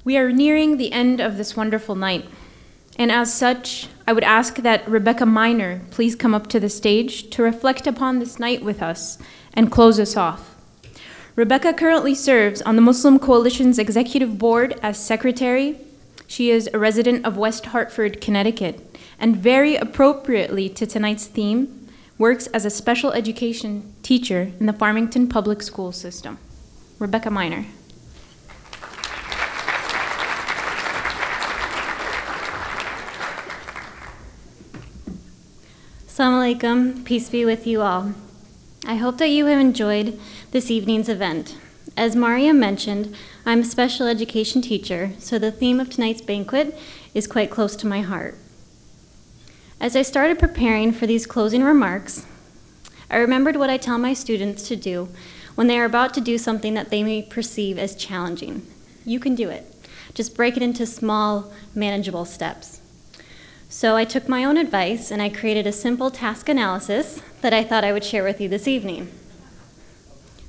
We are nearing the end of this wonderful night, and as such, I would ask that Rebecca Miner please come up to the stage to reflect upon this night with us and close us off. Rebecca currently serves on the Muslim Coalition's Executive Board as Secretary. She is a resident of West Hartford, Connecticut, and very appropriately to tonight's theme, works as a special education teacher in the Farmington Public School System. Rebecca Miner. Assalamu alaikum, peace be with you all. I hope that you have enjoyed this evening's event. As Maria mentioned, I'm a special education teacher, so the theme of tonight's banquet is quite close to my heart. As I started preparing for these closing remarks, I remembered what I tell my students to do when they are about to do something that they may perceive as challenging. You can do it. Just break it into small, manageable steps. So I took my own advice and I created a simple task analysis that I thought I would share with you this evening.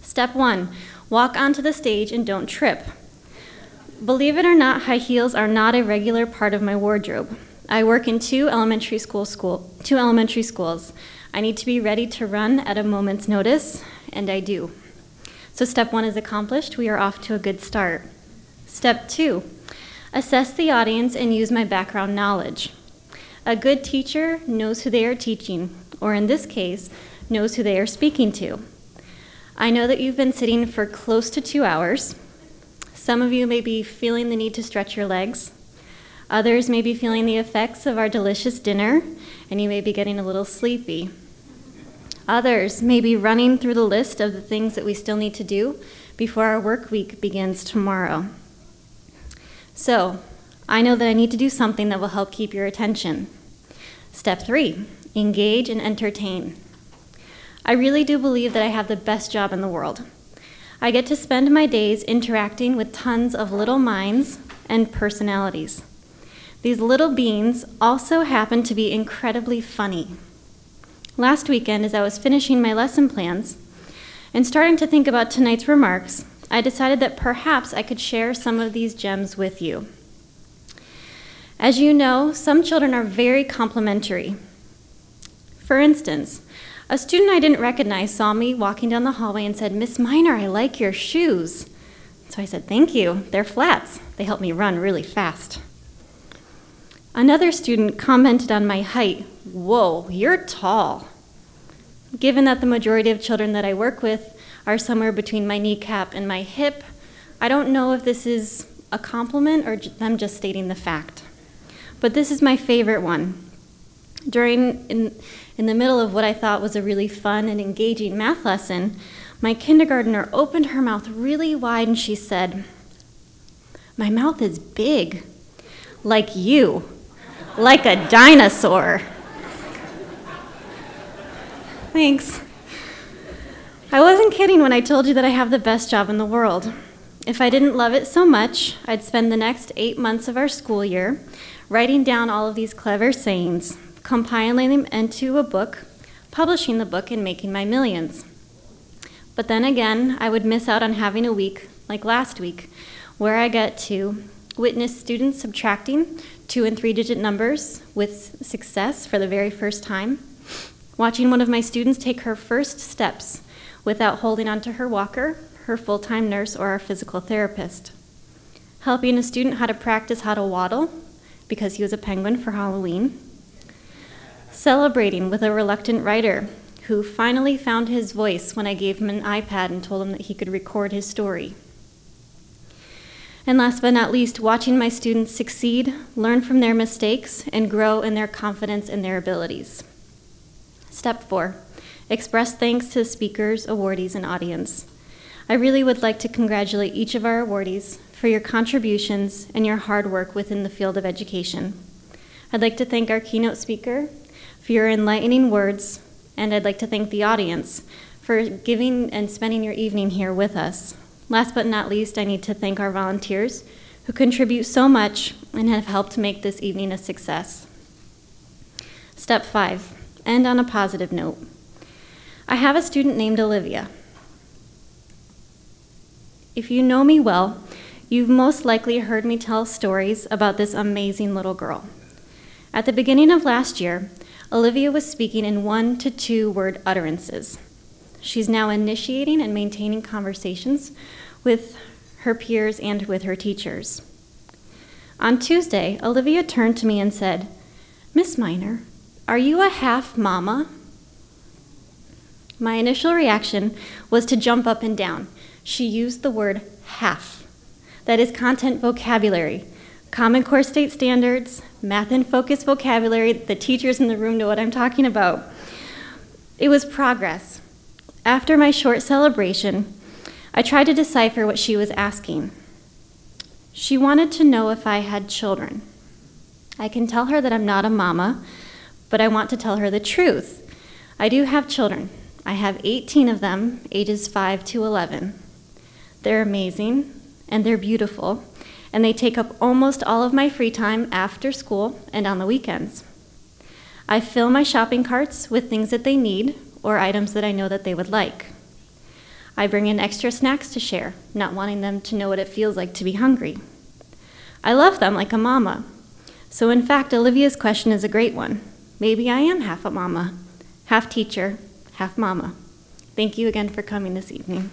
Step 1, walk onto the stage and don't trip. Believe it or not, high heels are not a regular part of my wardrobe. I work in two elementary schools. I need to be ready to run at a moment's notice, and I do. So step 1 is accomplished. We are off to a good start. Step 2, assess the audience and use my background knowledge. A good teacher knows who they are teaching, or in this case, knows who they are speaking to. I know that you've been sitting for close to 2 hours. Some of you may be feeling the need to stretch your legs. Others may be feeling the effects of our delicious dinner, and you may be getting a little sleepy. Others may be running through the list of the things that we still need to do before our work week begins tomorrow. So, I know that I need to do something that will help keep your attention. Step 3, engage and entertain. I really do believe that I have the best job in the world. I get to spend my days interacting with tons of little minds and personalities. These little beings also happen to be incredibly funny. Last weekend, as I was finishing my lesson plans and starting to think about tonight's remarks, I decided that perhaps I could share some of these gems with you. As you know, some children are very complimentary. For instance, a student I didn't recognize saw me walking down the hallway and said, "Miss Miner, I like your shoes." So I said, "Thank you, they're flats. They help me run really fast." Another student commented on my height. "Whoa, you're tall." Given that the majority of children that I work with are somewhere between my kneecap and my hip, I don't know if this is a compliment or them just stating the fact. But this is my favorite one. In the middle of what I thought was a really fun and engaging math lesson, my kindergartner opened her mouth really wide and she said, "My mouth is big, like you, like a dinosaur." Thanks. I wasn't kidding when I told you that I have the best job in the world. If I didn't love it so much, I'd spend the next 8 months of our school year writing down all of these clever sayings, compiling them into a book, publishing the book, and making my millions. But then again, I would miss out on having a week like last week, where I get to witness students subtracting 2- and 3-digit numbers with success for the very first time, watching one of my students take her first steps without holding onto her walker, her full-time nurse, or our physical therapist, helping a student how to practice how to waddle because he was a penguin for Halloween, celebrating with a reluctant writer who finally found his voice when I gave him an iPad and told him that he could record his story. And last but not least, watching my students succeed, learn from their mistakes, and grow in their confidence and their abilities. Step 4, express thanks to the speakers, awardees, and audience. I really would like to congratulate each of our awardees for your contributions and your hard work within the field of education. I'd like to thank our keynote speaker for your enlightening words, and I'd like to thank the audience for giving and spending your evening here with us. Last but not least, I need to thank our volunteers who contribute so much and have helped make this evening a success. Step 5, end on a positive note. I have a student named Olivia. If you know me well, you've most likely heard me tell stories about this amazing little girl. At the beginning of last year, Olivia was speaking in 1 to 2 word utterances. She's now initiating and maintaining conversations with her peers and with her teachers. On Tuesday, Olivia turned to me and said, "Miss Miner, are you a half mama?" My initial reaction was to jump up and down. She used the word half. That is content vocabulary. Common Core State Standards, math and focus vocabulary. The teachers in the room know what I'm talking about. It was progress. After my short celebration, I tried to decipher what she was asking. She wanted to know if I had children. I can tell her that I'm not a mama, but I want to tell her the truth. I do have children. I have 18 of them, ages 5 to 11. They're amazing, and they're beautiful, and they take up almost all of my free time after school and on the weekends. I fill my shopping carts with things that they need or items that I know that they would like. I bring in extra snacks to share, not wanting them to know what it feels like to be hungry. I love them like a mama. So in fact, Olivia's question is a great one. Maybe I am half a mama, half teacher, half mama. Thank you again for coming this evening.